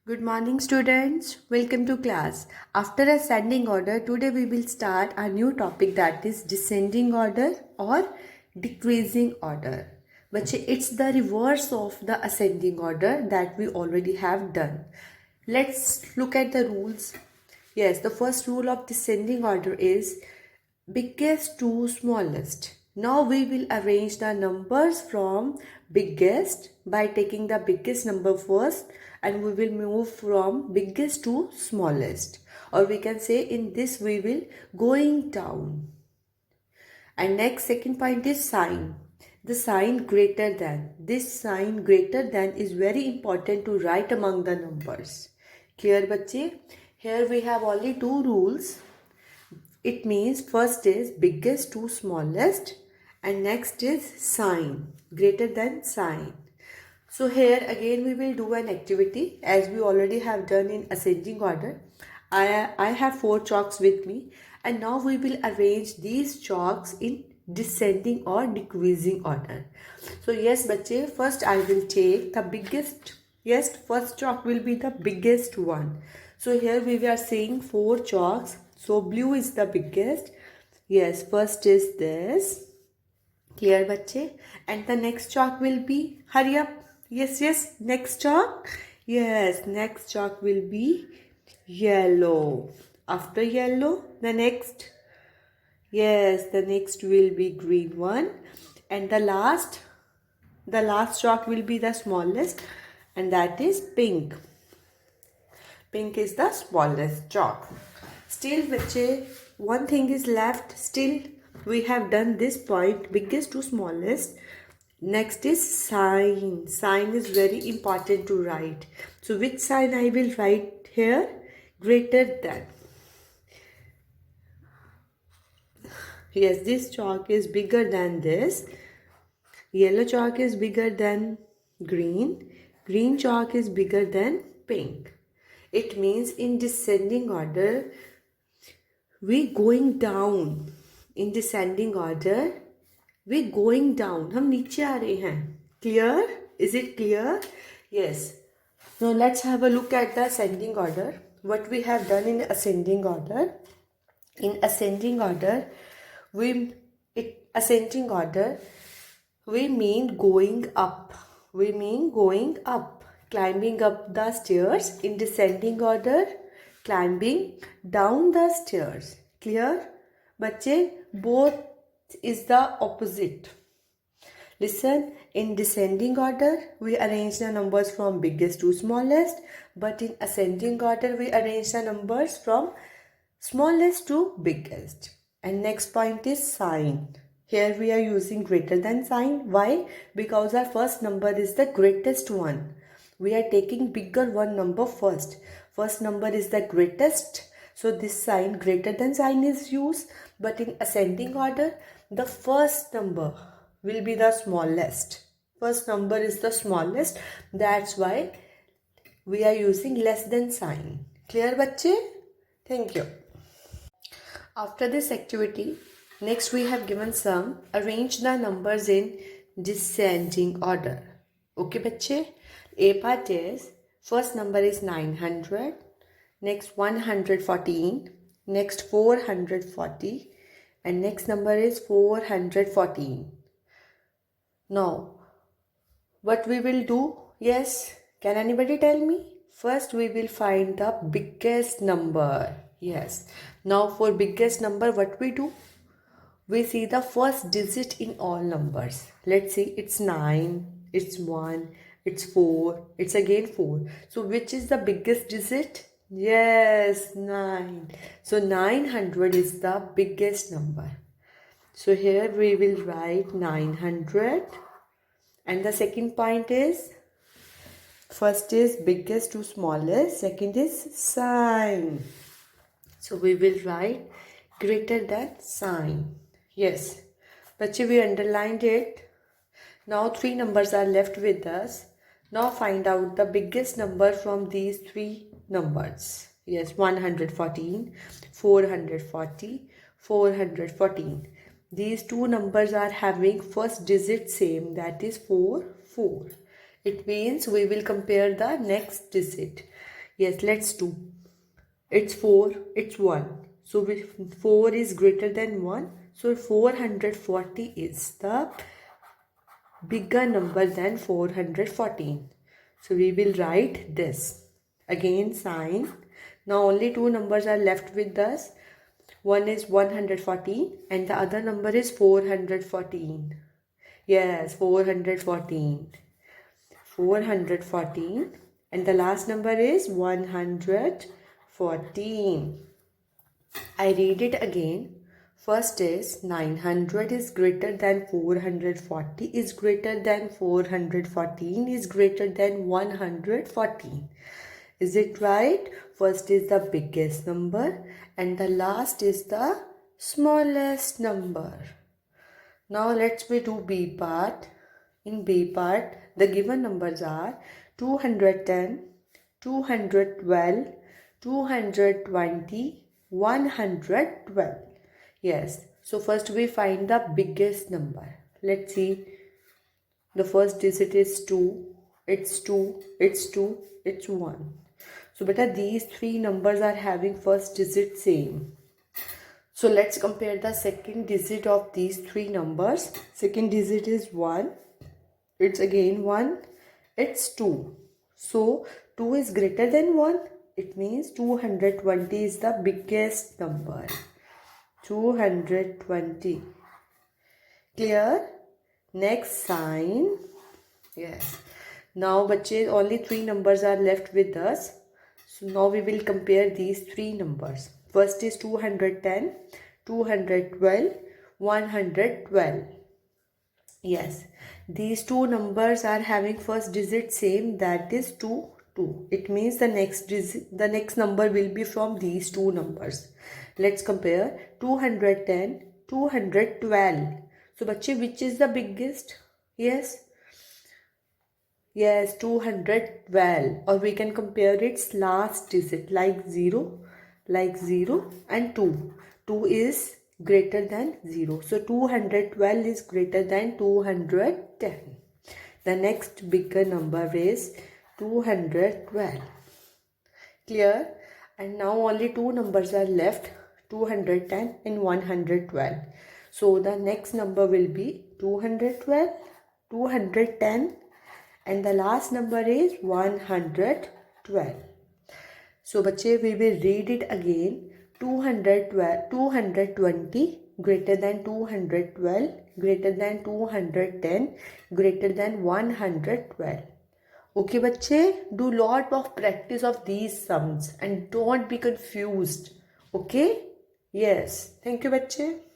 Good morning, students. Welcome to class. After ascending order, today we will start a new topic, that is descending order or decreasing order. बच्चे, it's the reverse of the ascending order that we already have done. Let's look at the rules. Yes, the first rule of descending order is biggest to smallest. Now we will arrange the numbers from biggest by taking the biggest number first, and we will move from biggest to smallest, or we can say in this we will going down. And next, second point is sign. The sign greater than. This sign greater than is very important to write among the numbers. Clear बच्चे? Here we have only two rules. It means first is biggest to smallest, and next is sign greater than sign. So here again we will do an activity as we already have done in ascending order. I have 4 chalks with me, and now we will arrange these chalks in descending or decreasing order. So yes bache, first I will take the biggest. Yes, first chalk will be the biggest one. So here we are seeing 4 chalks. So blue is the biggest. Yes, first is this. Clear bache? And the next chalk will be, hurry up. Yes, next chalk. Yes, next chalk will be yellow. After yellow, the next. Yes, the next will be green one. And the last chalk will be the smallest, and that is pink. Pink is the smallest chalk. Still bache, one thing is left. Still we have done this point, biggest to smallest. Next is sign. Sign is very important to write. So which sign I will write here? Greater than. Yes, this chalk is bigger than this. Yellow chalk is bigger than green. Green chalk is bigger than pink. It means in descending order, we going down. In descending order, we going down. हम नीचे आ रहे हैं. Clear? Is it clear? Yes. Now let's have a look at the ascending order. What we have done in ascending order. In ascending order, we mean going up. We mean going up. Climbing up the stairs. In descending order, climbing down the stairs. Clear? Bache, both is the opposite. Listen, in descending order, we arrange the numbers from biggest to smallest, but in ascending order, we arrange the numbers from smallest to biggest. And next point is sign. Here we are using greater than sign. Why? Because our first number is the greatest one. We are taking bigger one number first. First number is the greatest. So this sign greater than sign is used. But in ascending order, the first number will be the smallest. First number is the smallest. That's why we are using less than sign. Clear bache? Thank you. After this activity, next we have given some arrange the numbers in descending order. Okay bache? A part is first number is 900, next 114, next 440, and next number is 414. Now, what we will do? Yes, can anybody tell me? First we will find the biggest number. Yes. Now for biggest number, what we do? We see the first digit in all numbers. Let's see, it's 9, it's 1, it's 4, it's again 4. So which is the biggest digit? Yes, 9. So 900 is the biggest number. So here we will write 900. And the second point is, first is biggest to smallest, second is sign. So we will write greater than sign. Yes, bache, we underlined it. Now 3 numbers are left with us. Now find out the biggest number from these 3 numbers. Yes, 114, 440, 414. These 2 numbers are having first digit same, that is 4, 4. It means we will compare the next digit. Yes, let's do. It's 4, it's 1. So 4 is greater than 1. So 440 is the bigger number than 414. So we will write this. Again sign. Now only two numbers are left with us. One is 114 and the other number is 414. Yes, 414. 414 and the last number is 114. I read it again. First is 900 is greater than 440 is greater than 414 is greater than 114. Is it right? First is the biggest number and the last is the smallest number. Now let's do B part. In B part, the given numbers are 210, 212, 220, 112. Yes, so first we find the biggest number. Let's see. The first digit is 2. It's 2, it's 2, it's 1. So beta, these three numbers are having first digit same. So let's compare the second digit of these three numbers. Second digit is 1. It's again 1. It's 2. So 2 is greater than 1. It means 220 is the biggest number. 220. Clear? Next sign. Yes. Now bache, only three numbers are left with us. So now we will compare these three numbers. First is 210, 212, 112. Yes, these two numbers are having first digit same, that is 2, 2. It means the next number will be from these two numbers. Let's compare 210, 212. So bache, which is the biggest? Yes. Yes, 212. Or we can compare its last digit like 0 and 2. 2 is greater than 0. So 212 is greater than 210. The next bigger number is 212. Clear? And now only two numbers are left, 210 and 112. So the next number will be 212, 210 and the last number is 112. So bache, we will read it again. 220 greater than 212 greater than 210 greater than 112. Okay bache, do lot of practice of these sums and don't be confused. Okay? Yes. Thank you bache.